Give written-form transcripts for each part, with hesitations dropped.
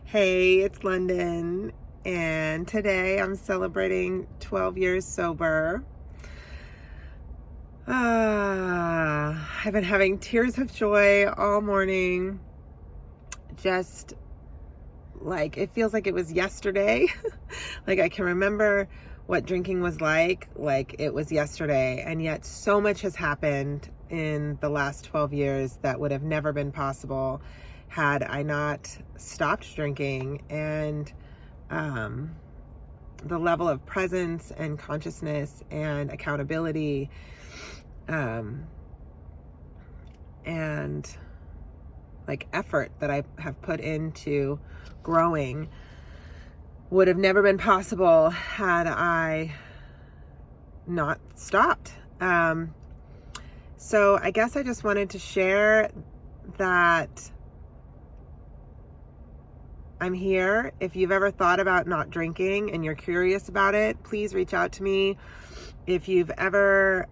Hey, it's London, and today I'm celebrating 12 years sober. I've been having tears of joy all morning. Just like it feels like it was yesterday. Like I can remember what drinking was like it was yesterday, and yet so much has happened in the last 12 years that would have never been possible had I not stopped drinking. And the level of presence and consciousness and accountability and like effort that I have put into growing would have never been possible had I not stopped. So I guess I just wanted to share that I'm here. If you've ever thought about not drinking and you're curious about it, please reach out to me. If you've ever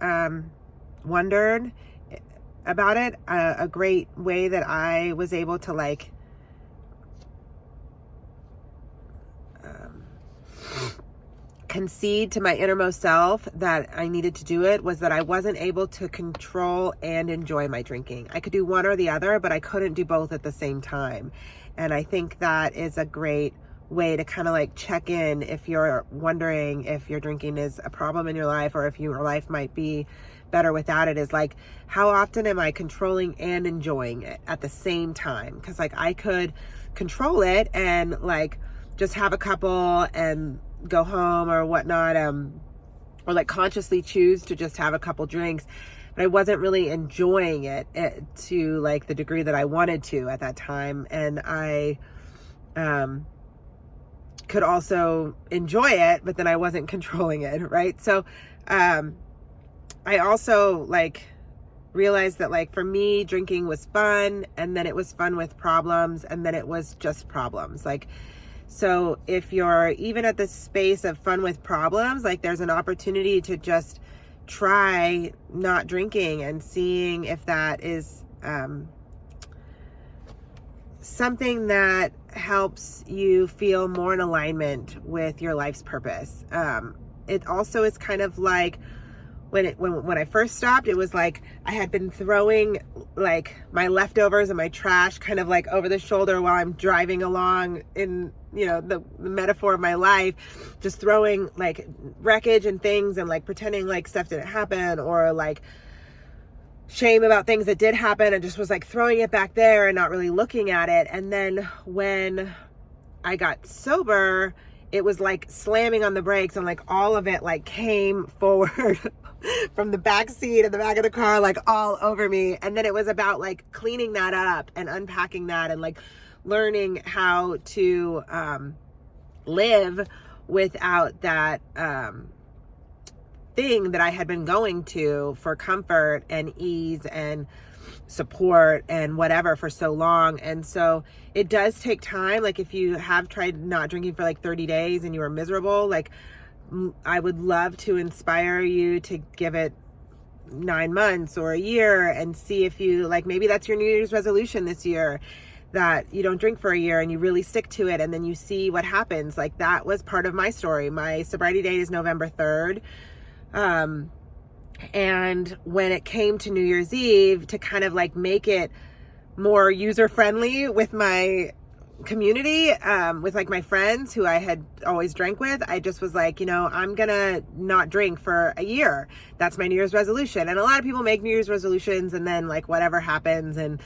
wondered about it, a great way that I was able to concede to my innermost self that I needed to do it was that I wasn't able to control and enjoy my drinking. I could do one or the other, but I couldn't do both at the same time. And I think that is a great way to kind of check in if you're wondering if your drinking is a problem in your life or if your life might be better without it, is how often am I controlling and enjoying it at the same time? Because I could control it and just have a couple and go home or whatnot, or consciously choose to just have a couple drinks, but I wasn't really enjoying it to the degree that I wanted to at that time. And I could also enjoy it, but then I wasn't controlling it, right? So I also realized that for me, drinking was fun, and then it was fun with problems, and then it was just problems. So if you're even at the space of fun with problems, there's an opportunity to just try not drinking and seeing if that is something that helps you feel more in alignment with your life's purpose. It also is kind of when I first stopped, it was I had been throwing my leftovers and my trash kind of over the shoulder while I'm driving along in, the metaphor of my life, just throwing wreckage and things and pretending stuff didn't happen, or shame about things that did happen, and just was throwing it back there and not really looking at it. And then when I got sober, it was slamming on the brakes, and all of it came forward from the back seat and the back of the car, all over me. And then it was about cleaning that up and unpacking that and learning how to live without that thing that I had been going to for comfort and ease and support and whatever for so long. And so it does take time. If you have tried not drinking for 30 days and you were miserable, I would love to inspire you to give it 9 months or a year and see if you maybe that's your New Year's resolution this year, that you don't drink for a year and you really stick to it, and then you see what happens. That was part of my story. My sobriety date is November 3rd. And when it came to New Year's Eve, to kind of make it more user friendly with my community, with my friends who I had always drank with, I just was I'm gonna not drink for a year. That's my New Year's resolution. And a lot of people make New Year's resolutions and then whatever happens. And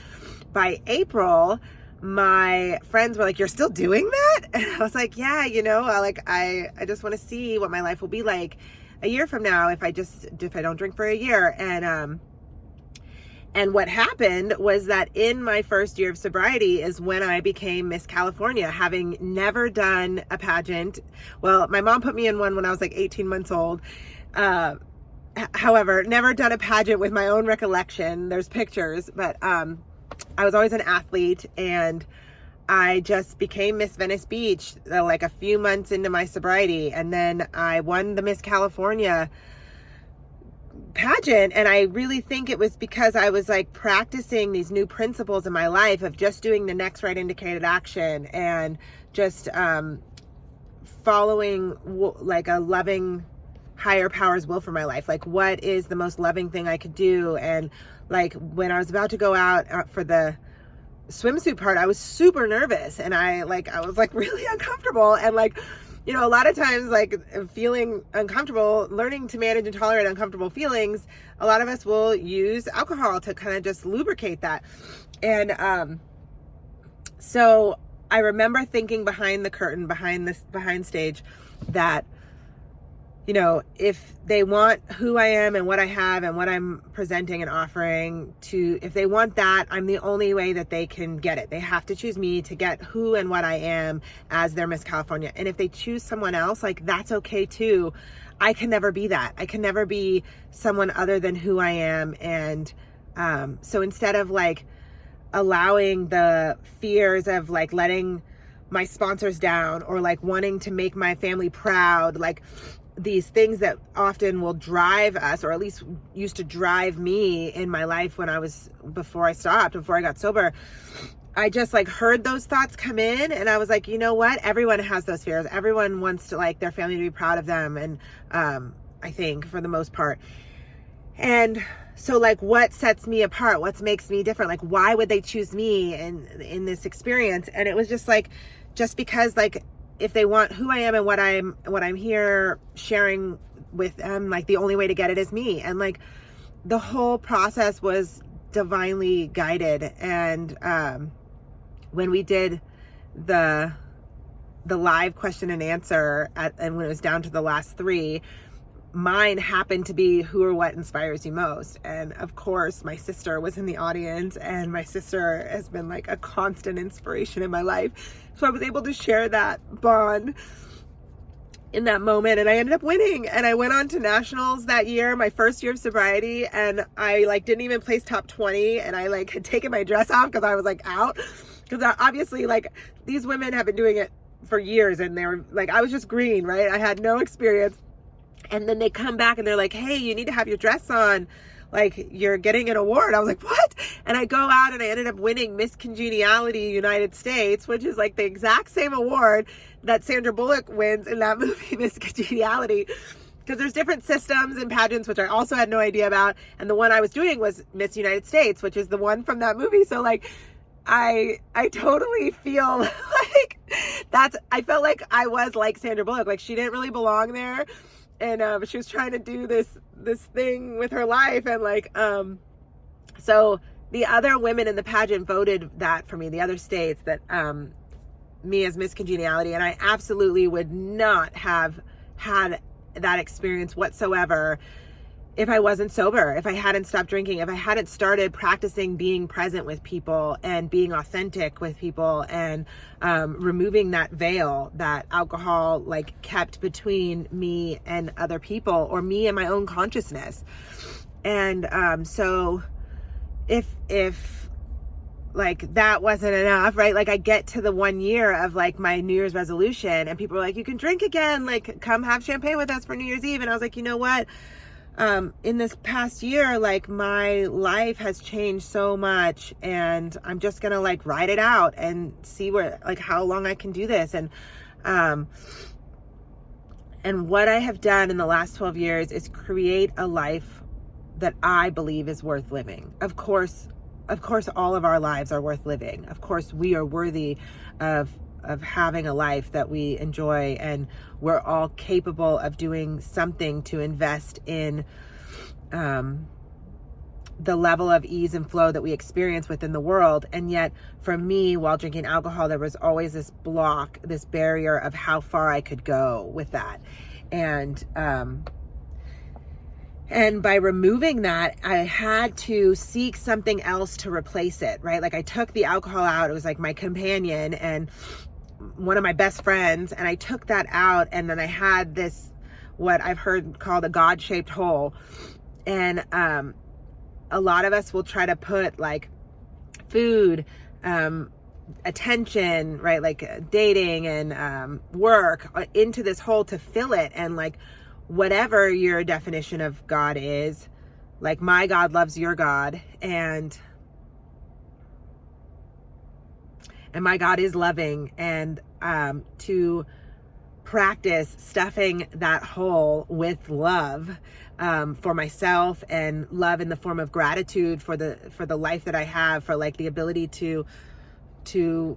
by April, my friends were you're still doing that? And I was yeah, I just want to see what my life will be like a year from now if I don't drink for a year. And what happened was that in my first year of sobriety is when I became Miss California, having never done a pageant. Well, my mom put me in one when I was 18 months old. However, never done a pageant with my own recollection. There's pictures, but I was always an athlete, and I just became Miss Venice Beach a few months into my sobriety. And then I won the Miss California pageant. And I really think it was because I was like practicing these new principles in my life of just doing the next right indicated action and just following like a loving higher power's will for my life. Like, what is the most loving thing I could do? And like when I was about to go out for the swimsuit part, I was super nervous, and I was like really uncomfortable, and like, you know, a lot of times, like, feeling uncomfortable, learning to manage and tolerate uncomfortable feelings, a lot of us will use alcohol to kind of just lubricate that. And so I remember thinking behind the curtain, behind stage, that, you know, if they want who I am and what I have and what I'm presenting and offering if they want that, I'm the only way that they can get it. They have to choose me to get who and what I am as their Miss California. And if they choose someone else, like, that's okay too. I can never be that. I can never be someone other than who I am. And so instead of like allowing the fears of like letting my sponsors down or like wanting to make my family proud, like these things that often will drive us, or at least used to drive me in my life before I got sober, I just like heard those thoughts come in, and I was like, you know what? Everyone has those fears. Everyone wants to like their family to be proud of them. And I think for the most part. And so like, what sets me apart? What makes me different? Like, why would they choose me in this experience? And it was just because like, if they want who I am and what I'm here sharing with them, like, the only way to get it is me. And like, the whole process was divinely guided. And when we did the live question and answer and when it was down to the last three, mine happened to be who or what inspires you most. And of course, my sister was in the audience, and my sister has been like a constant inspiration in my life. So I was able to share that bond in that moment, and I ended up winning. And I went on to nationals that year, my first year of sobriety, and I like didn't even place top 20, and I like had taken my dress off because I was like out, because obviously like these women have been doing it for years, and they were like, I was just green, right? I had no experience. And then they come back and they're like, hey, you need to have your dress on, like, you're getting an award. I was like, what? And I go out and I ended up winning Miss Congeniality United States, which is like the exact same award that Sandra Bullock wins in that movie, Miss Congeniality. Because there's different systems and pageants, which I also had no idea about. And the one I was doing was Miss United States, which is the one from that movie. So like, I totally feel like I felt like I was like Sandra Bullock. Like, she didn't really belong there. And she was trying to do this thing with her life. And like, so the other women in the pageant voted that for me, the other states, that me as Miss Congeniality. And I absolutely would not have had that experience whatsoever if I wasn't sober, if I hadn't stopped drinking, if I hadn't started practicing being present with people and being authentic with people, and removing that veil that alcohol like kept between me and other people, or me and my own consciousness. And so if like that wasn't enough, right? Like, I get to the 1 year of like my New Year's resolution, and people are like, you can drink again, like, come have champagne with us for New Year's Eve. And I was like, you know what? In this past year, like, my life has changed so much, and I'm just gonna like ride it out and see how long I can do this. And what I have done in the last 12 years is create a life that I believe is worth living. Of course, all of our lives are worth living. Of course, we are worthy of having a life that we enjoy, and we're all capable of doing something to invest in the level of ease and flow that we experience within the world. And yet for me, while drinking alcohol, there was always this block, this barrier of how far I could go with that. And by removing that, I had to seek something else to replace it, right? Like, I took the alcohol out. It was like my companion and one of my best friends. And I took that out. And then I had this, what I've heard called a God-shaped hole. And a lot of us will try to put like food, attention, right? Like dating and work into this hole to fill it. And like, whatever your definition of God is, like my God loves your God, and my God is loving, and to practice stuffing that hole with love for myself, and love in the form of gratitude for the life that I have, for like the ability to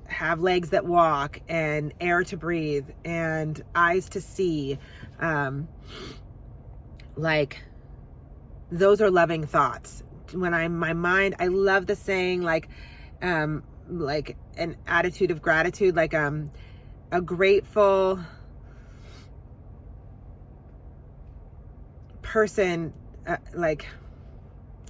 have legs that walk, and air to breathe, and eyes to see. Like those are loving thoughts. When my mind, I love the saying, like an attitude of gratitude, like a grateful person like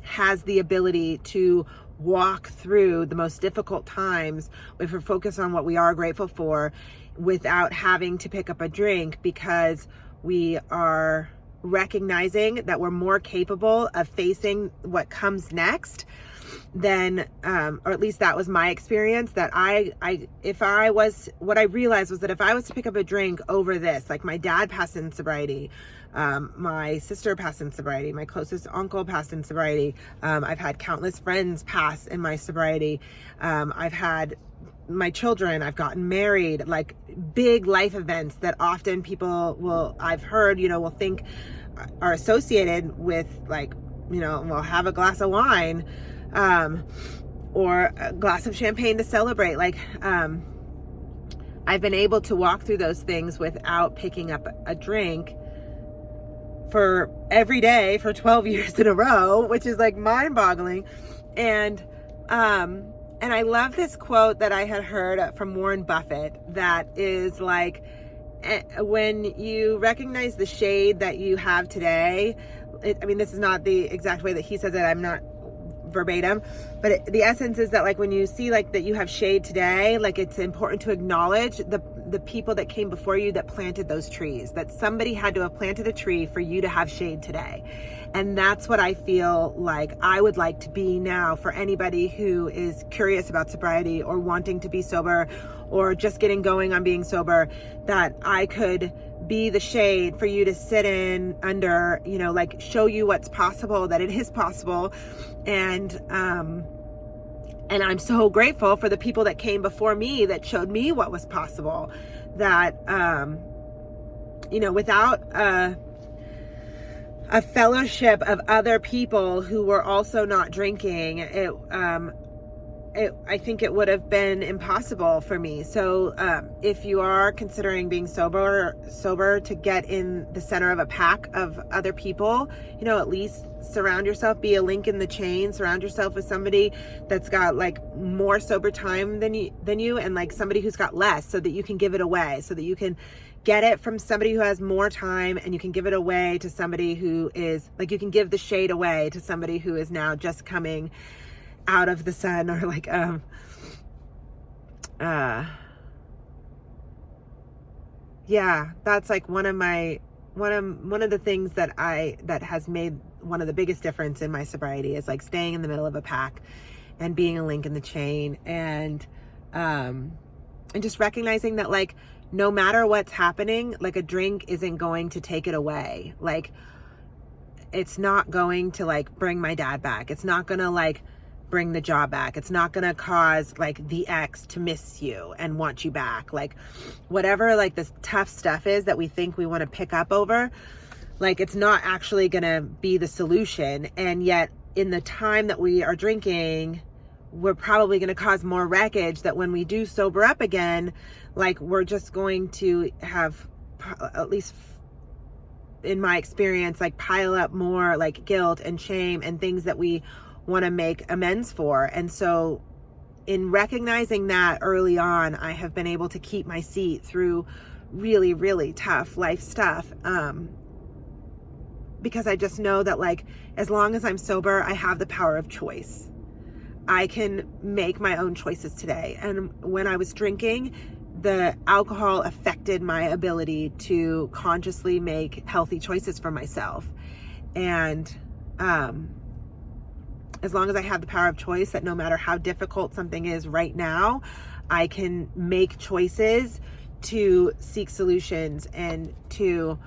has the ability to walk through the most difficult times if we're focused on what we are grateful for, without having to pick up a drink, because we are recognizing that we're more capable of facing what comes next than or at least that was my experience, that what I realized was that if I was to pick up a drink over this, like my dad passed in sobriety, my sister passed in sobriety, my closest uncle passed in sobriety, I've had countless friends pass in my sobriety, I've had my children, I've gotten married, like big life events that often people I've heard, will think are associated with, like, we'll have a glass of wine, or a glass of champagne to celebrate. Like, I've been able to walk through those things without picking up a drink for every day for 12 years in a row, which is like mind boggling. And I love this quote that I had heard from Warren Buffett that is like, when you recognize the shade that you have today, this is not the exact way that he says it, I'm not verbatim, but the essence is that, like, when you see like that you have shade today, like it's important to acknowledge the people that came before you that planted those trees, that somebody had to have planted a tree for you to have shade today. And that's what I feel like I would like to be now for anybody who is curious about sobriety, or wanting to be sober, or just getting going on being sober, that I could be the shade for you to sit in under, like show you what's possible, that it is possible. And I'm so grateful for the people that came before me that showed me what was possible, that, without a fellowship of other people who were also not drinking, I think it would have been impossible for me. So if you are considering being sober, to get in the center of a pack of other people, at least surround yourself, be a link in the chain, surround yourself with somebody that's got like more sober time than you, and like somebody who's got less, so that you can give it away, so that you can get it from somebody who has more time, and you can give it away to somebody who is like, you can give the shade away to somebody who is now just coming out of the sun, or like yeah, that's like one of the things that has made one of the biggest difference in my sobriety, is like staying in the middle of a pack and being a link in the chain, and just recognizing that, like, no matter what's happening, like a drink isn't going to take it away. Like, it's not going to like bring my dad back. It's not gonna like bring the job back. It's not gonna cause like the ex to miss you and want you back. Like, whatever like this tough stuff is that we think we want to pick up over, like it's not actually gonna be the solution. And yet in the time that we are drinking, we're probably going to cause more wreckage, that when we do sober up again, like we're just going to have, at least in my experience, like pile up more like guilt and shame and things that we want to make amends for. And so in recognizing that early on, I have been able to keep my seat through really, really tough life stuff. Because I just know that, like, as long as I'm sober, I have the power of choice. I can make my own choices today. And when I was drinking, the alcohol affected my ability to consciously make healthy choices for myself. And as long as I have the power of choice, that no matter how difficult something is right now, I can make choices to seek solutions and to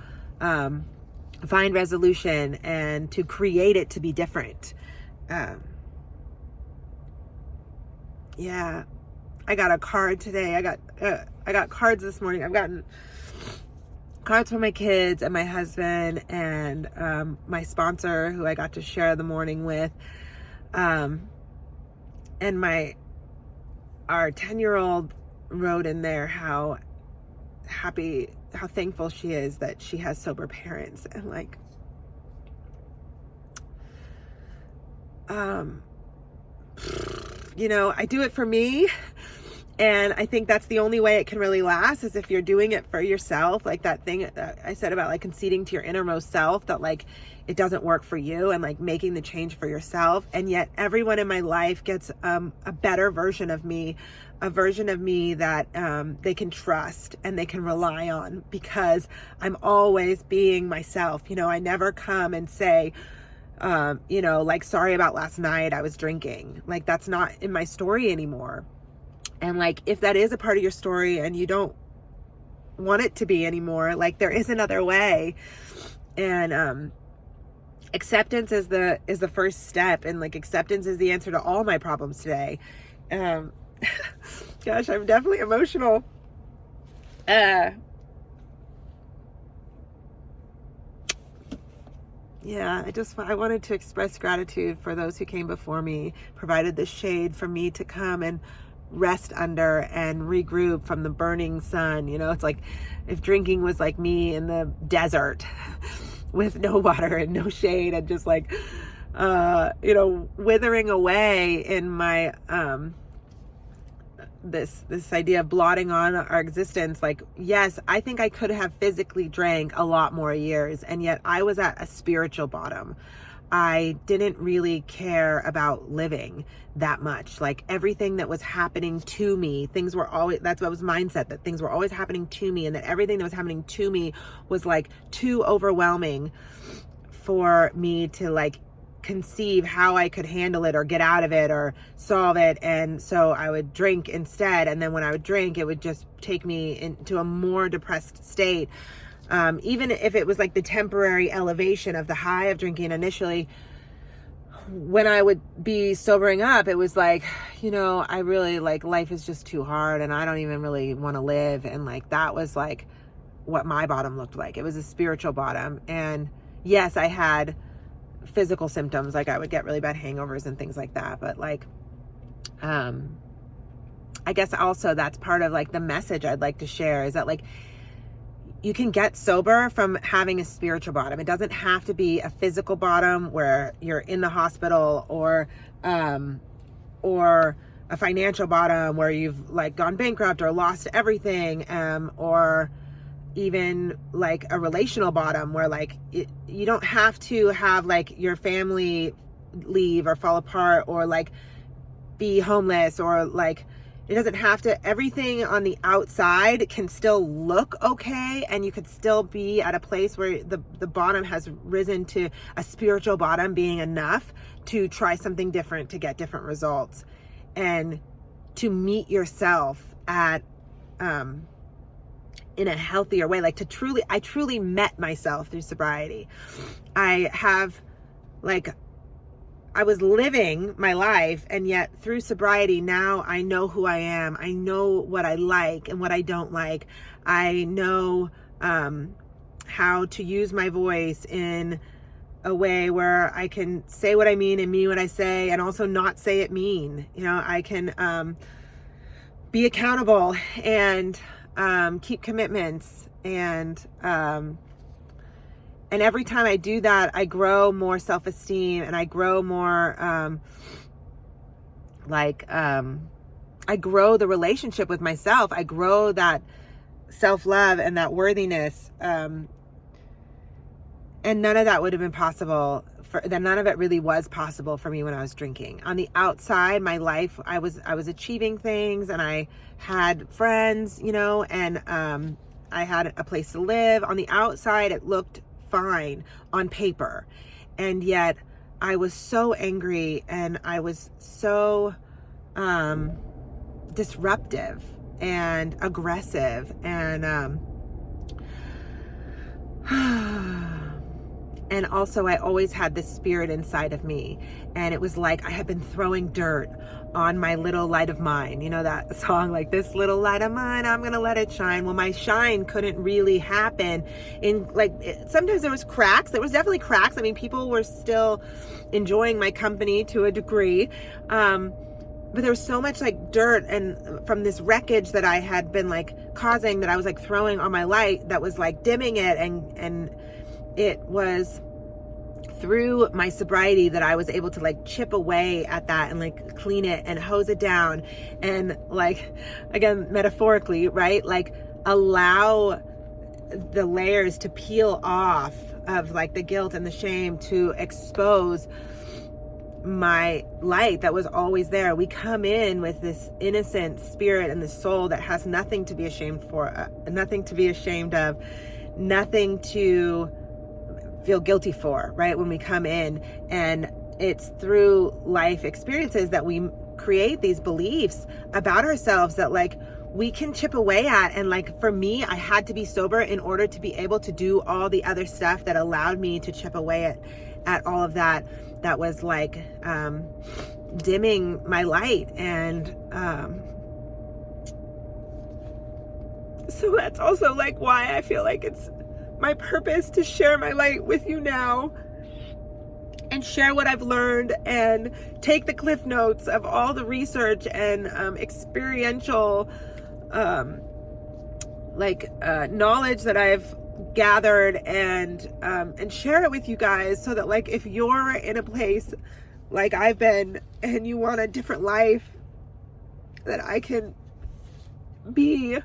find resolution and to create it to be different. Yeah, I got a card today. I got cards this morning. I've gotten cards from my kids and my husband and my sponsor, who I got to share the morning with, and our 10-year-old wrote in there how thankful she is that she has sober parents. And like, you know, I do it for me, and I think that's the only way it can really last, is if you're doing it for yourself. Like that thing that I said about like conceding to your innermost self that like it doesn't work for you, and like making the change for yourself. And yet everyone in my life gets a better version of me, a version of me that they can trust and they can rely on, because I'm always being myself. You know, I never come and say, you know, like, sorry about last night, I was drinking. Like, that's not in my story anymore. And like, if that is a part of your story and you don't want it to be anymore, like, there is another way. And acceptance is the first step, and like acceptance is the answer to all my problems today. Gosh, I'm definitely emotional. Yeah, I wanted to express gratitude for those who came before me, provided the shade for me to come and rest under and regroup from the burning sun. You know, it's like if drinking was like me in the desert with no water and no shade, and just like, you know, withering away in my, this idea of blotting on our existence. Like, yes, I think I could have physically drank a lot more years, and yet I was at a spiritual bottom. I didn't really care about living that much. Like, everything that was happening to me, that's what was mindset, that things were always happening to me, and that everything that was happening to me was like too overwhelming for me to like conceive how I could handle it or get out of it or solve it. And so I would drink instead. And then when I would drink, it would just take me into a more depressed state. Even if it was like the temporary elevation of the high of drinking initially, when I would be sobering up, it was like, you know, I really like, life is just too hard and I don't even really want to live. And like, that was like what my bottom looked like. It was a spiritual bottom. And yes, I had physical symptoms, like I would get really bad hangovers and things like that. But like, I guess also that's part of like the message I'd like to share, is that like, you can get sober from having a spiritual bottom. It doesn't have to be a physical bottom where you're in the hospital, or a financial bottom where you've like gone bankrupt or lost everything, or even like a relational bottom where like you don't have to have like your family leave or fall apart, or like be homeless, or like, it doesn't have to, everything on the outside can still look okay, and you could still be at a place where the bottom has risen to a spiritual bottom being enough to try something different, to get different results, and to meet yourself at in a healthier way. Like, I truly met myself through sobriety. I was living my life, and yet through sobriety, now I know who I am. I know what I like and what I don't like. I know how to use my voice in a way where I can say what I mean and mean what I say, and also not say it mean. You know, I can be accountable and keep commitments, and every time I do that, I grow more self-esteem, and I grow more, I grow the relationship with myself. I grow that self-love and that worthiness. And none of that would have been possible none of it really was possible for me when I was drinking. On the outside, my life, I was achieving things, and I had friends, you know, and I had a place to live. On the outside, it looked fine on paper, and yet I was so angry, and I was so disruptive and aggressive, and And also, I always had this spirit inside of me. And it was like I had been throwing dirt on my little light of mine. You know that song, like, this little light of mine, I'm going to let it shine. Well, my shine couldn't really happen sometimes there was cracks. There was definitely cracks. I mean, people were still enjoying my company to a degree. But there was so much like dirt and from this wreckage that I had been like causing, that I was like throwing on my light, that was like dimming it. And it was through my sobriety that I was able to like chip away at that and like clean it and hose it down. And like, again, metaphorically, right? Like allow the layers to peel off of like the guilt and the shame to expose my light that was always there. We come in with this innocent spirit and the soul that has nothing to be ashamed for, nothing to be ashamed of, nothing to feel guilty for, right? When we come in, and it's through life experiences that we create these beliefs about ourselves that like we can chip away at. And like for me, I had to be sober in order to be able to do all the other stuff that allowed me to chip away at all of that was like dimming my light. And so that's also like why I feel like it's my purpose to share my light with you now and share what I've learned and take the cliff notes of all the research and experiential knowledge that I've gathered and share it with you guys, so that like if you're in a place like I've been and you want a different life, that I can be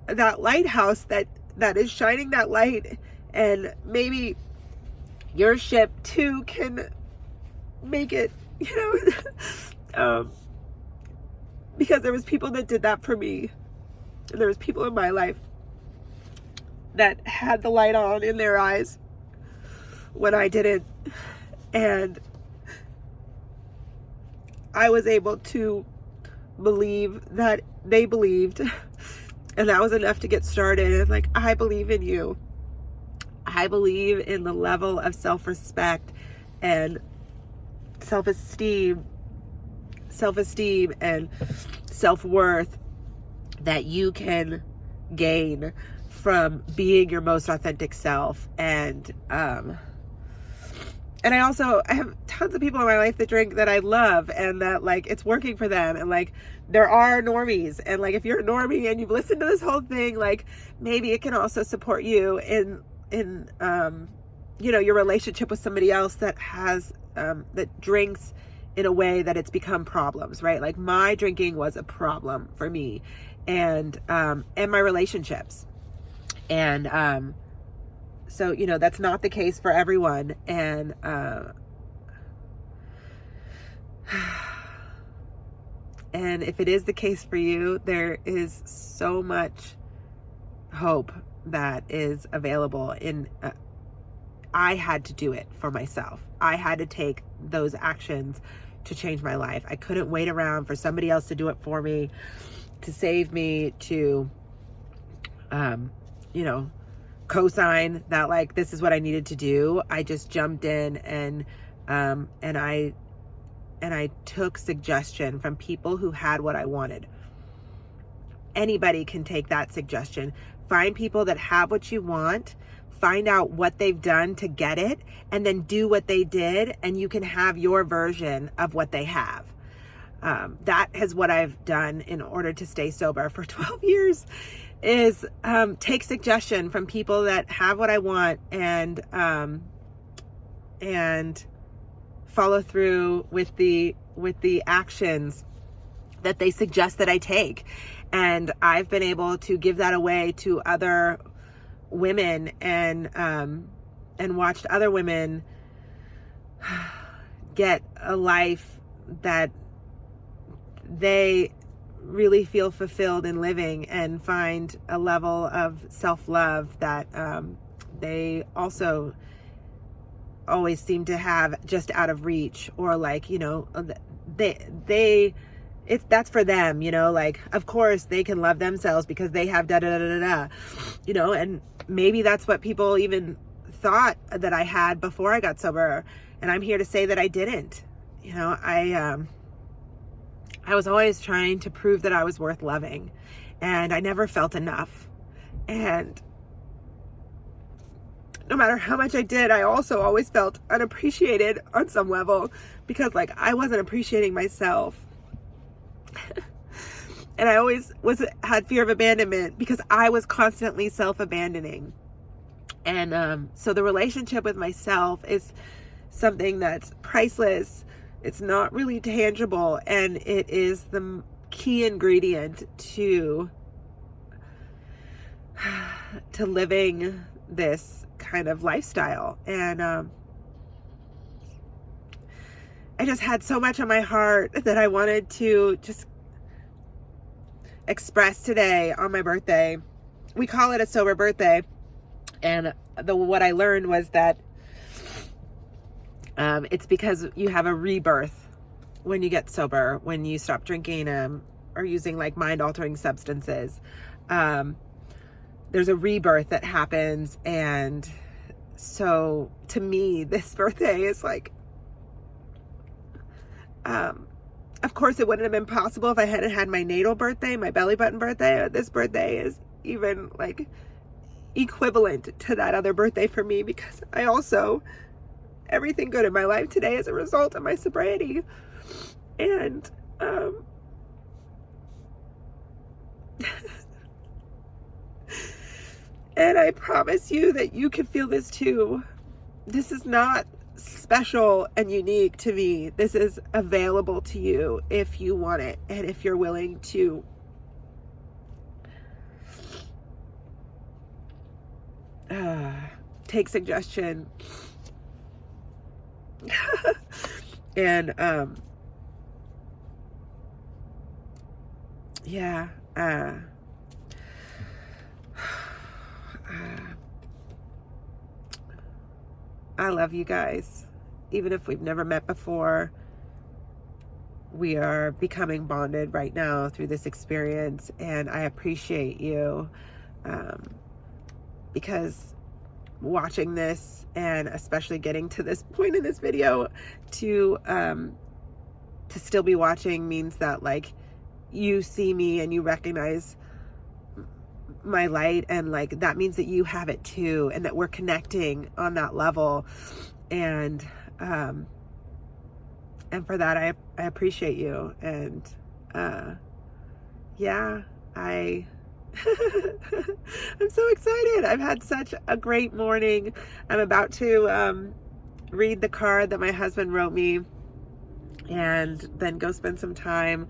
that lighthouse that is shining that light, and maybe your ship too can make it, because there was people that did that for me. There was people in my life that had the light on in their eyes when I didn't, and I was able to believe that they believed, and that was enough to get started. And like, I believe in you. I believe in the level of self-respect and self-esteem and self-worth that you can gain from being your most authentic self. And I have tons of people in my life that drink that I love, and that like it's working for them. And like there are normies, and like if you're a normie and you've listened to this whole thing, like maybe it can also support you in your relationship with somebody else that has that drinks in a way that it's become problems, right? Like my drinking was a problem for me, and my relationships. And so that's not the case for everyone. And and if it is the case for you, there is so much hope that is available in I had to do it for myself. I had to take those actions to change my life. I couldn't wait around for somebody else to do it for me, to save me, to co-sign that like this is what I needed to do. I just jumped in and I took suggestion from people who had what I wanted. Anybody can take that suggestion. Find people that have what you want, find out what they've done to get it, and then do what they did, and you can have your version of what they have. That is what I've done in order to stay sober for 12 years, is take suggestion from people that have what I want, and follow through with the actions that they suggest that I take. And I've been able to give that away to other women, and watched other women get a life that they really feel fulfilled in living, and find a level of self-love that they also always seem to have just out of reach, or like, that's for them, like, of course they can love themselves because they have and maybe that's what people even thought that I had before I got sober. And I'm here to say that I didn't. You know, I was always trying to prove that I was worth loving, and I never felt enough. And no matter how much I did, I also always felt unappreciated on some level, because like I wasn't appreciating myself. And I always had fear of abandonment because I was constantly self-abandoning. And so the relationship with myself is something that's priceless. It's not really tangible, and it is the key ingredient to living this kind of lifestyle. And I just had so much on my heart that I wanted to just express today on my birthday. We call it a sober birthday, and what I learned was that it's because you have a rebirth when you get sober, when you stop drinking or using like mind-altering substances. There's a rebirth that happens, and so to me, this birthday is like, of course, it wouldn't have been possible if I hadn't had my natal birthday, my belly button birthday. This birthday is even like equivalent to that other birthday for me, because I also, everything good in my life today is a result of my sobriety. And and I promise you that you can feel this too. This is not special and unique to me. This is available to you if you want it, and if you're willing to take suggestion. And yeah, I love you guys. Even if we've never met before, we are becoming bonded right now through this experience, and I appreciate you, because watching this, and especially getting to this point in this video, to still be watching means that like you see me and you recognize my light, and like that means that you have it too, and that we're connecting on that level. And for that I appreciate you. And yeah, I'm so excited. I've had such a great morning. I'm about to read the card that my husband wrote me, and then go spend some time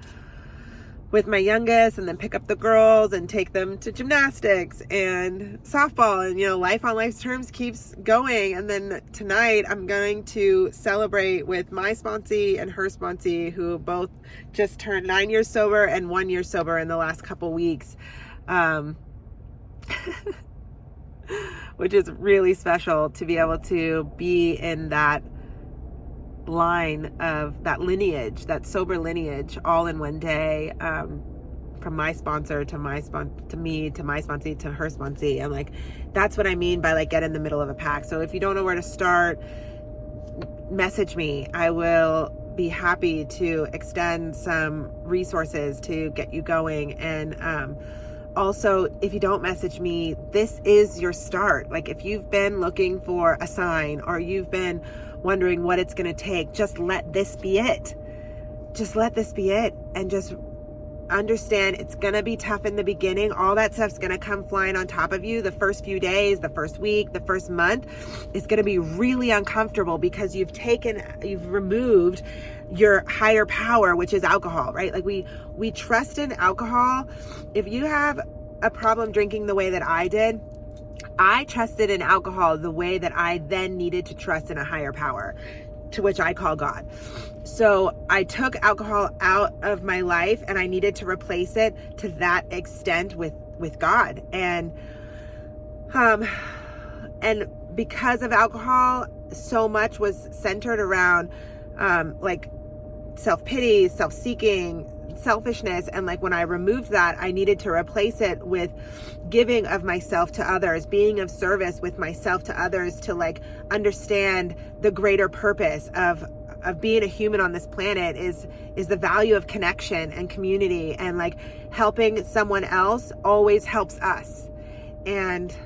with my youngest, and then pick up the girls and take them to gymnastics and softball. And, you know, life on life's terms keeps going. And then tonight I'm going to celebrate with my sponsee and her sponsee, who both just turned 9 years sober and 1 year sober in the last couple weeks. Which is really special to be able to be in that line of that lineage, that sober lineage, all in one day, from my sponsor to my to me, to my sponsee, to her sponsee. And like, that's what I mean by like get in the middle of a pack. So if you don't know where to start, message me. I will be happy to extend some resources to get you going. And also, if you don't message me, this is your start. Like, if you've been looking for a sign, or you've been wondering what it's going to take, just let this be it. Just let this be it. And just understand it's going to be tough in the beginning. All that stuff's going to come flying on top of you. The first few days, the first week, the first month is going to be really uncomfortable, because you've removed your higher power, which is alcohol, right? Like we trust in alcohol. If you have a problem drinking the way that I did, I trusted in alcohol the way that I then needed to trust in a higher power, to which I call God. So I took alcohol out of my life, and I needed to replace it to that extent with God. And because of alcohol, so much was centered around like self-pity, self-seeking, selfishness. And like when I removed that, I needed to replace it with giving of myself to others, being of service with myself to others, to like understand the greater purpose of being a human on this planet is the value of connection and community, and like helping someone else always helps us. And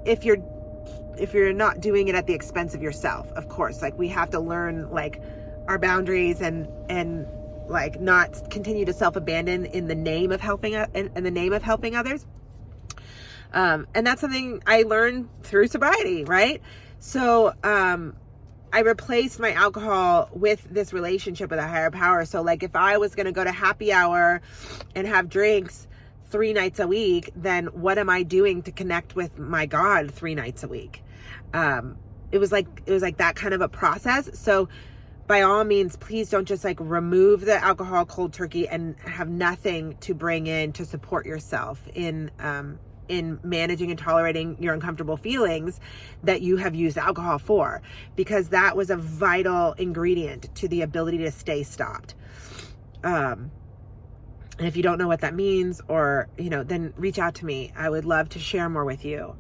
if you're not doing it at the expense of yourself, of course, like we have to learn like our boundaries and like not continue to self-abandon in the name of helping others. And that's something I learned through sobriety, right? So I replaced my alcohol with this relationship with a higher power. So like if I was going to go to happy hour and have drinks 3 nights a week, then what am I doing to connect with my God 3 nights a week? It was like that kind of a process. So by all means, please don't just like remove the alcohol cold turkey and have nothing to bring in to support yourself in managing and tolerating your uncomfortable feelings that you have used alcohol for, because that was a vital ingredient to the ability to stay stopped. And if you don't know what that means, or, then reach out to me. I would love to share more with you.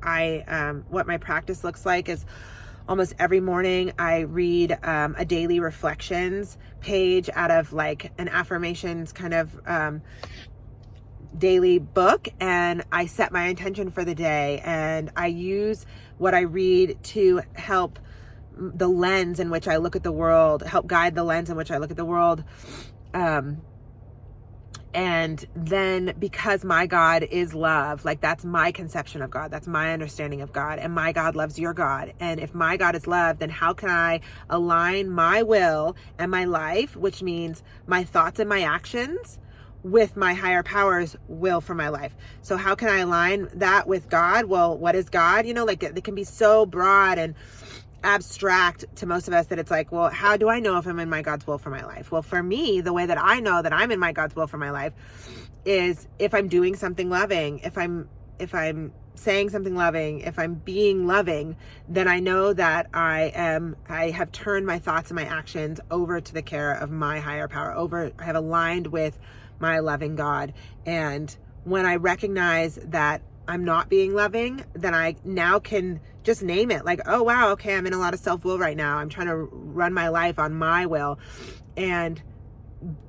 What my practice looks like is almost every morning I read a daily reflections page out of like an affirmations kind of daily book, and I set my intention for the day, and I use what I read to help the lens in which I look at the world, help guide the lens in which I look at the world. And then because my God is love, like that's my conception of God, that's my understanding of God, and my God loves your God. And if my God is love, then how can I align my will and my life, which means my thoughts and my actions, with my higher power's will for my life? So how can I align that with God? Well, what is God? Like it can be so broad and abstract to most of us that it's like, well, how do I know if I'm in my God's will for my life? Well, for me, the way that I know that I'm in my God's will for my life is if I'm doing something loving, if I'm saying something loving, if I'm being loving, then I know that I have turned my thoughts and my actions over to the care of my higher power. I have aligned with my loving God. And when I recognize that I'm not being loving, then I now can just name it, like, oh wow, okay, I'm in a lot of self-will right now. I'm trying to run my life on my will. And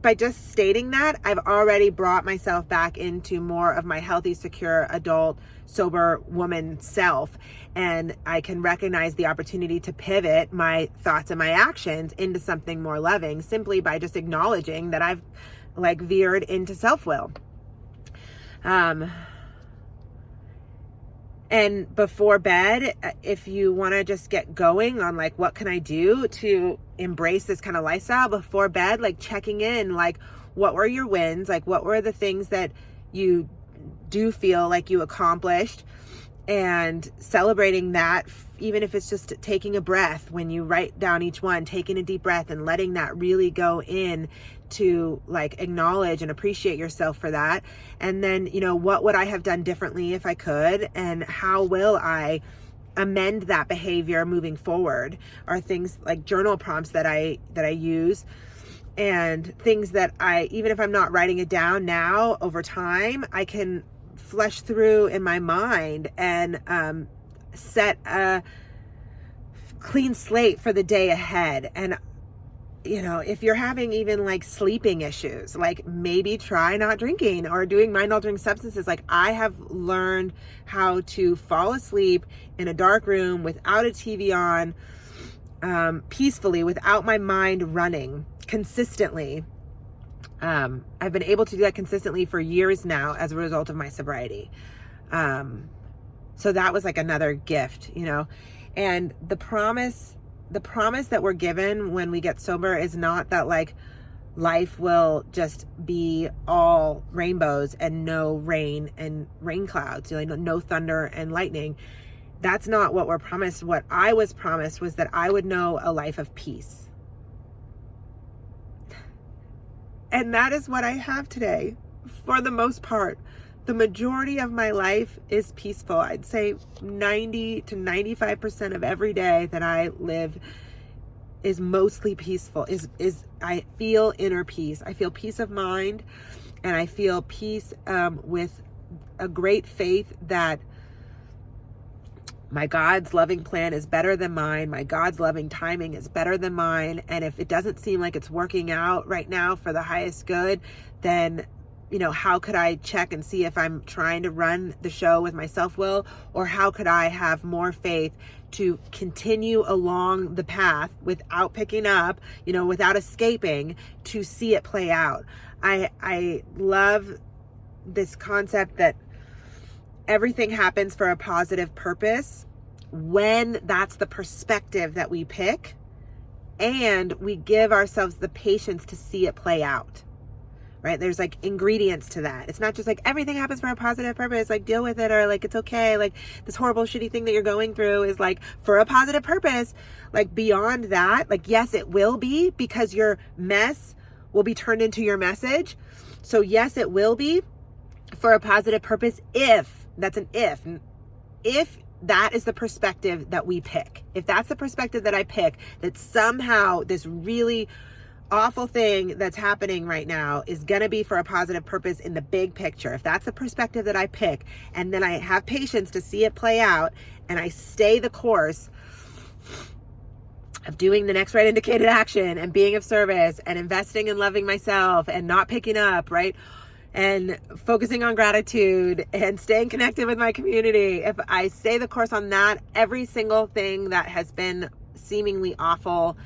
by just stating that, I've already brought myself back into more of my healthy, secure, adult, sober woman self. And I can recognize the opportunity to pivot my thoughts and my actions into something more loving, simply by just acknowledging that I've like veered into self-will. And before bed, if you want to just get going on like, what can I do to embrace this kind of lifestyle before bed, like checking in, like what were your wins? Like what were the things that you do feel like you accomplished, and celebrating that, even if it's just taking a breath when you write down each one, taking a deep breath and letting that really go in to like acknowledge and appreciate yourself for that. And then, what would I have done differently if I could, and how will I amend that behavior moving forward? Are things like journal prompts that I use, and things that even if I'm not writing it down now, over time, I can flesh through in my mind and set a clean slate for the day ahead. And if you're having even like sleeping issues, like maybe try not drinking or doing mind altering substances. Like I have learned how to fall asleep in a dark room without a TV on, peacefully, without my mind running, consistently. I've been able to do that consistently for years now as a result of my sobriety. So that was like another gift, and the promise that we're given when we get sober is not that like life will just be all rainbows and no rain and rain clouds, no thunder and lightning. That's not what we're promised. What I was promised was that I would know a life of peace. And that is what I have today, for the most part. The majority of my life is peaceful. I'd say 90 to 95% of every day that I live is mostly peaceful, is I feel inner peace. I feel peace of mind, and I feel peace with a great faith that my God's loving plan is better than mine. My God's loving timing is better than mine. And if it doesn't seem like it's working out right now for the highest good, then, how could I check and see if I'm trying to run the show with my self-will, or how could I have more faith to continue along the path without picking up, without escaping, to see it play out. I love this concept that everything happens for a positive purpose when that's the perspective that we pick, and we give ourselves the patience to see it play out, right? There's like ingredients to that. It's not just like everything happens for a positive purpose, like deal with it, or like it's okay, like this horrible shitty thing that you're going through is like for a positive purpose. Like beyond that, like yes, it will be, because your mess will be turned into your message. So yes, it will be for a positive purpose if that is the perspective that we pick. If that's the perspective that I pick, that somehow this really awful thing that's happening right now is going to be for a positive purpose in the big picture. If that's the perspective that I pick, and then I have patience to see it play out, and I stay the course of doing the next right indicated action and being of service and investing and loving myself and not picking up, right? And focusing on gratitude and staying connected with my community. If I stay the course on that, every single thing that has been seemingly awful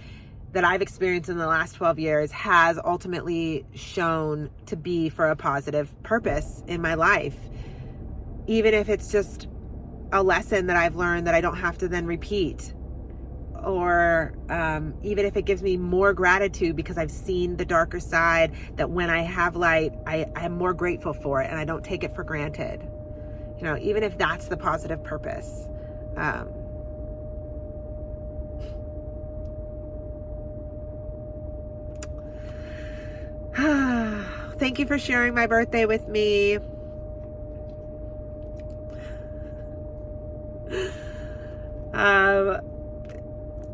that I've experienced in the last 12 years has ultimately shown to be for a positive purpose in my life. Even if it's just a lesson that I've learned that I don't have to then repeat. Or even if it gives me more gratitude because I've seen the darker side, that when I have light, I'm more grateful for it and I don't take it for granted. Even if that's the positive purpose. Thank you for sharing my birthday with me.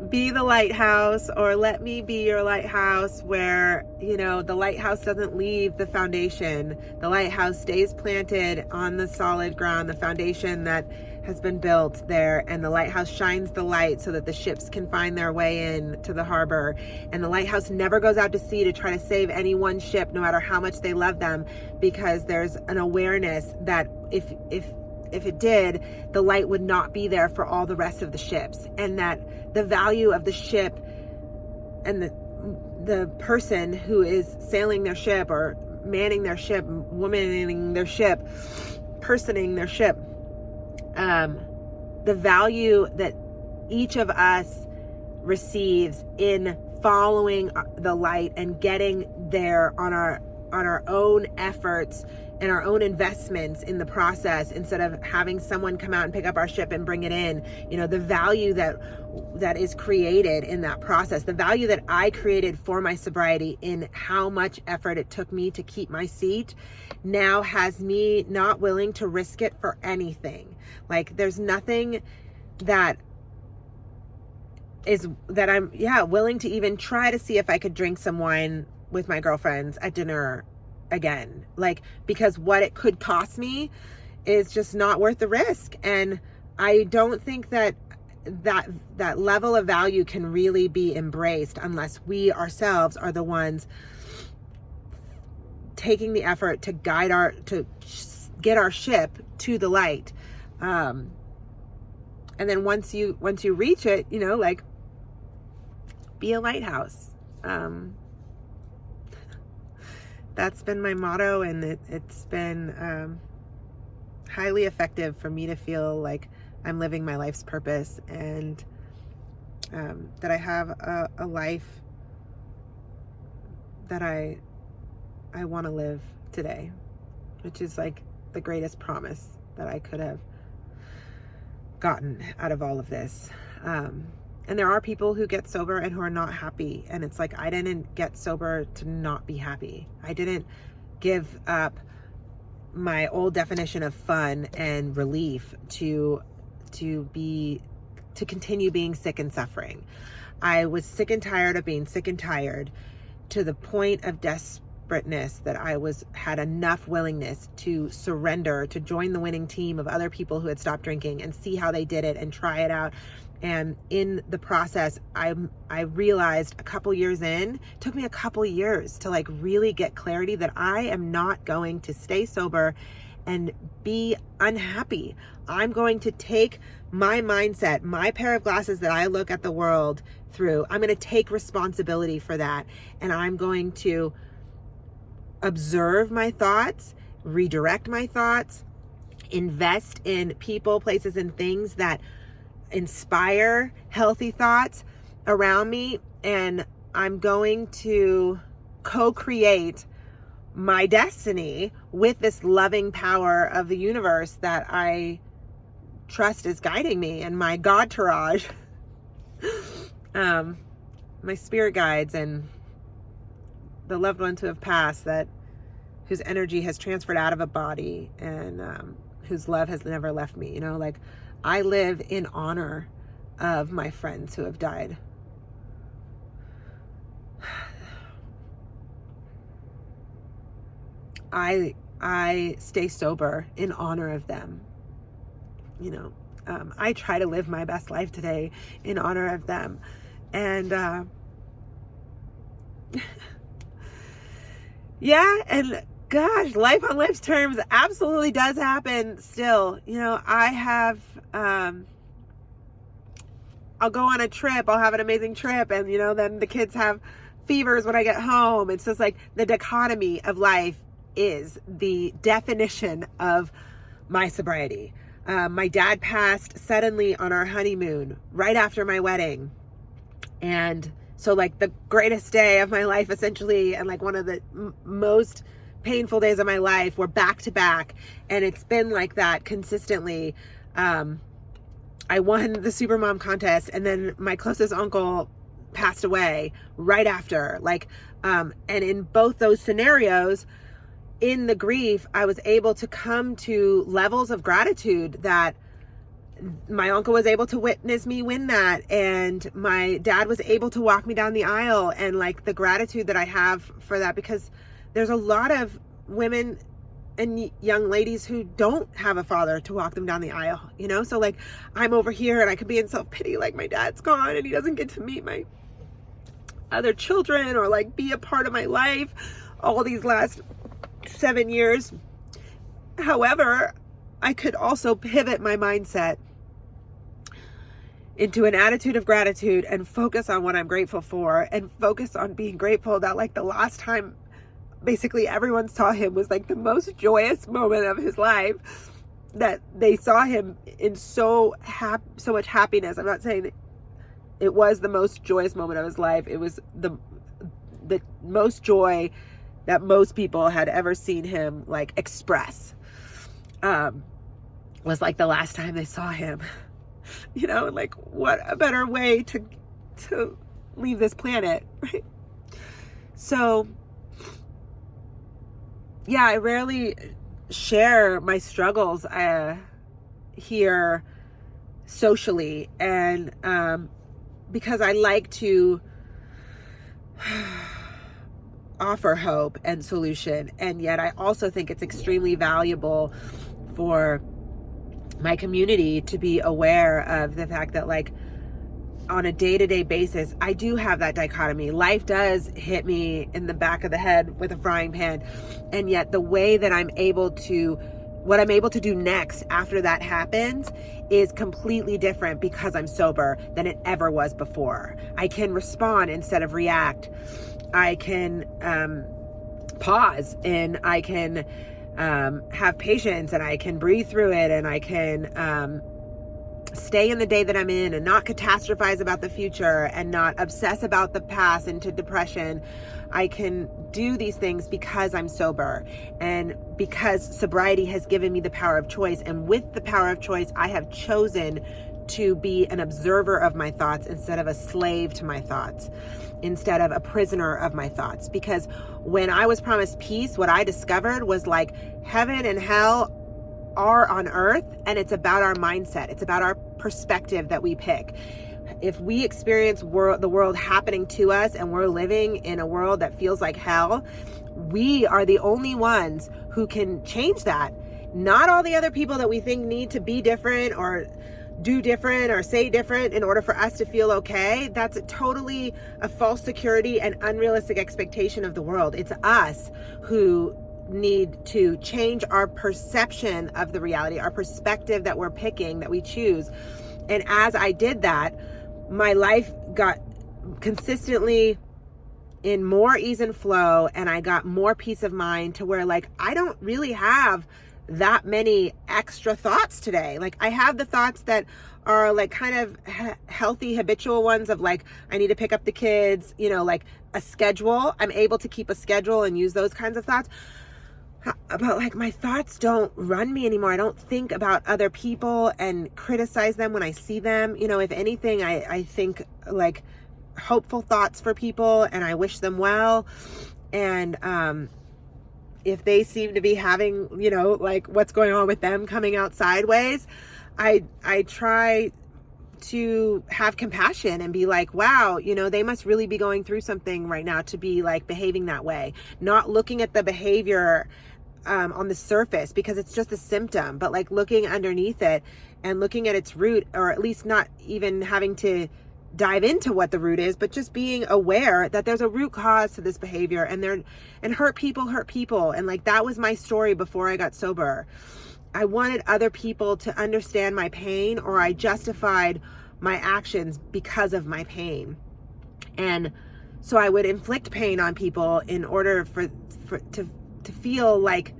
Be the lighthouse, or let me be your lighthouse, where, the lighthouse doesn't leave the foundation. The lighthouse stays planted on the solid ground, the foundation that has been built there, and the lighthouse shines the light so that the ships can find their way in to the harbor. And the lighthouse never goes out to sea to try to save any one ship, no matter how much they love them, because there's an awareness that if it did, the light would not be there for all the rest of the ships, and that the value of the ship and the person who is sailing their ship or manning their ship, womaning their ship, personing their ship, the value that each of us receives in following the light and getting there on our own efforts and our own investments in the process, instead of having someone come out and pick up our ship and bring it in. The value that is created in that process, the value that I created for my sobriety in how much effort it took me to keep my seat, now has me not willing to risk it for anything. Like there's nothing that I'm willing to even try to see if I could drink some wine with my girlfriends at dinner again, like, because what it could cost me is just not worth the risk. And I don't think that level of value can really be embraced unless we ourselves are the ones taking the effort to to get our ship to the light. And then once you reach it, like, be a lighthouse. That's been my motto, and it's been highly effective for me to feel like I'm living my life's purpose, and that I have a life that I want to live today, which is like the greatest promise that I could have gotten out of all of this. And there are people who get sober and who are not happy. And it's like, I didn't get sober to not be happy. I didn't give up my old definition of fun and relief to continue being sick and suffering. I was sick and tired of being sick and tired, to the point of desperateness that I had enough willingness to surrender, to join the winning team of other people who had stopped drinking and see how they did it and try it out. And in the process, I realized a couple years in, it took me a couple years to like really get clarity that I am not going to stay sober and be unhappy. I'm going to take my mindset, my pair of glasses that I look at the world through, I'm going to take responsibility for that. And I'm going to observe my thoughts, redirect my thoughts, invest in people, places, and things that inspire healthy thoughts around me. And I'm going to co-create my destiny with this loving power of the universe that I trust is guiding me, and my God-tourage, my spirit guides, and the loved ones who have passed, whose energy has transferred out of a body, and whose love has never left me. Like, I live in honor of my friends who have died. I stay sober in honor of them. I try to live my best life today in honor of them. And yeah, and gosh, life on life's terms absolutely does happen still. I have, I'll go on a trip, I'll have an amazing trip, and then the kids have fevers when I get home. It's just like the dichotomy of life is the definition of my sobriety. My dad passed suddenly on our honeymoon right after my wedding. And so like the greatest day of my life essentially, and like one of the most painful days of my life, were back to back. And it's been like that consistently. I won the Supermom contest, and then my closest uncle passed away right after. And in both those scenarios, in the grief, I was able to come to levels of gratitude that my uncle was able to witness me win that, and my dad was able to walk me down the aisle, and like the gratitude that I have for that, because there's a lot of women and young ladies who don't have a father to walk them down the aisle, so like I'm over here and I could be in self-pity, like my dad's gone and he doesn't get to meet my other children or like be a part of my life all these last 7 years. However, I could also pivot my mindset into an attitude of gratitude and focus on what I'm grateful for, and focus on being grateful that like the last time basically everyone saw him was like the most joyous moment of his life, that they saw him in so much happiness. I'm not saying that it was the most joyous moment of his life. It was the most joy that most people had ever seen him like express. Was like the last time they saw him. Like what a better way to leave this planet, right? So yeah, I rarely share my struggles here socially, and because I like to offer hope and solution, and yet I also think it's extremely valuable for my community to be aware of the fact that like on a day-to-day basis, I do have that dichotomy. Life does hit me in the back of the head with a frying pan, and yet the way that what I'm able to do next after that happens is completely different because I'm sober than it ever was before. I can respond instead of react. I can pause, and I can have patience, and I can breathe through it, and I can stay in the day that I'm in and not catastrophize about the future and not obsess about the past into depression. I can do these things because I'm sober, and because sobriety has given me the power of choice. And with the power of choice, I have chosen to be an observer of my thoughts instead of a slave to my thoughts, instead of a prisoner of my thoughts. Because when I was promised peace, what I discovered was like heaven and hell are on earth, and it's about our mindset. It's about our perspective that we pick. if we experience the world happening to us and we're living in a world that feels like hell, we are the only ones who can change that. Not all the other people that we think need to be different or do different or say different in order for us to feel okay. That's totally a false security and unrealistic expectation of the world. It's us who need to change our perception of the reality, our perspective that we're picking, that we choose. And as I did that, my life got consistently in more ease and flow, and I got more peace of mind to where like I don't really have that many extra thoughts today. Like I have the thoughts that are like kind of healthy habitual ones of like I need to pick up the kids, you know, like a schedule. I'm able to keep a schedule and use those kinds of thoughts. But like my thoughts don't run me anymore. I don't think about other people and criticize them when I see them. You know, if anything, I think like hopeful thoughts for people and I wish them well. And if they seem to be having, you know, like what's going on with them coming out sideways, I try to have compassion and be like, wow, you know, they must really be going through something right now to be like behaving that way. Not looking at the behavior on the surface because it's just a symptom, but like looking underneath it and looking at its root, or at least not even having to dive into what the root is, but just being aware that there's a root cause to this behavior, and hurt people. And like, that was my story before I got sober. I wanted other people to understand my pain, or I justified my actions because of my pain. And so I would inflict pain on people in order to feel like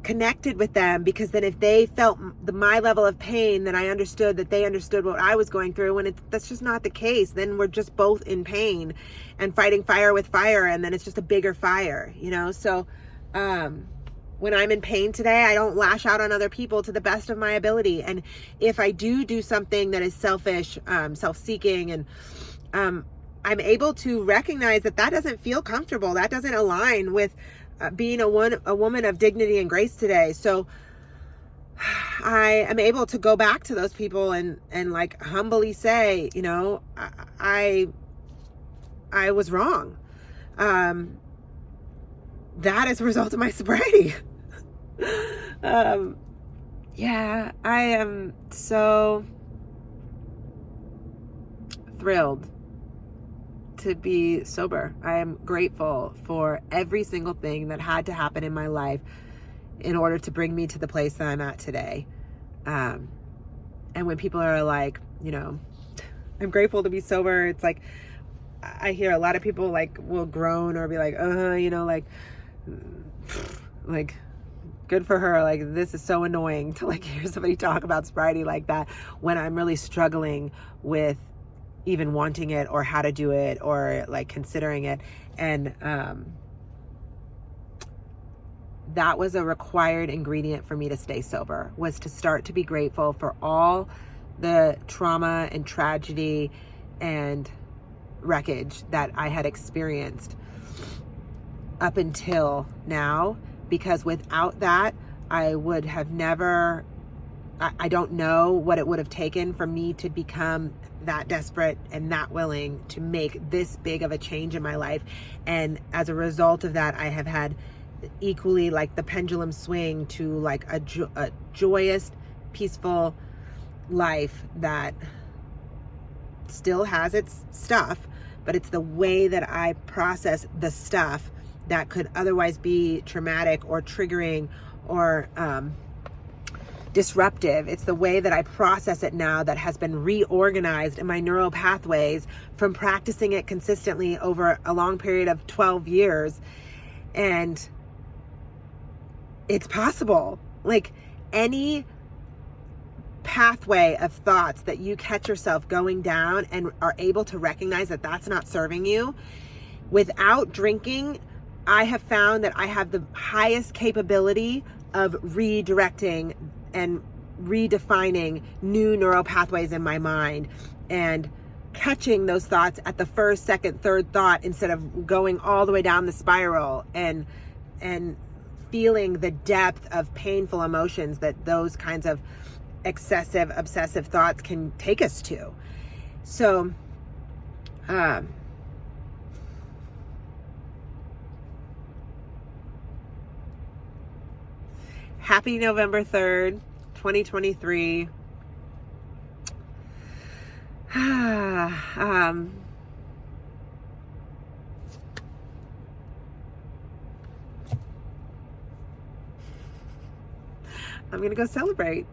connected with them, because then if they felt my level of pain, then I understood that they understood what I was going through. And that's just not the case. Then we're just both in pain and fighting fire with fire, and then it's just a bigger fire, you know? So when I'm in pain today, I don't lash out on other people to the best of my ability. And if I do something that is selfish, self-seeking, and I'm able to recognize that doesn't feel comfortable, that doesn't align with being a woman of dignity and grace today. So I am able to go back to those people and like humbly say, you know, I was wrong. That is a result of my sobriety. Yeah, I am so thrilled to be sober. I am grateful for every single thing that had to happen in my life in order to bring me to the place that I'm at today. And when people are like, you know, I'm grateful to be sober, it's like, I hear a lot of people like will groan or be like, you know, like good for her. Like, this is so annoying to like hear somebody talk about sobriety like that when I'm really struggling with even wanting it or how to do it or like considering it. And that was a required ingredient for me to stay sober, was to start to be grateful for all the trauma and tragedy and wreckage that I had experienced up until now, because without that, I would have never, I don't know what it would have taken for me to become that desperate and that willing to make this big of a change in my life. And as a result of that, I have had equally like the pendulum swing to like a joyous, peaceful life that still has its stuff, but it's the way that I process the stuff that could otherwise be traumatic or triggering or disruptive. It's the way that I process it now that has been reorganized in my neural pathways from practicing it consistently over a long period of 12 years. And it's possible. Like, any pathway of thoughts that you catch yourself going down and are able to recognize that that's not serving you, without drinking, I have found that I have the highest capability of redirecting and redefining new neural pathways in my mind and catching those thoughts at the first, second, third thought instead of going all the way down the spiral and feeling the depth of painful emotions that those kinds of excessive, obsessive thoughts can take us to. So, happy November 3rd, 2023. I'm going to go celebrate,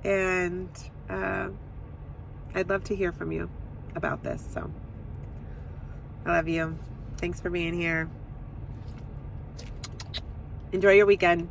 and I'd love to hear from you about this. So I love you. Thanks for being here. Enjoy your weekend.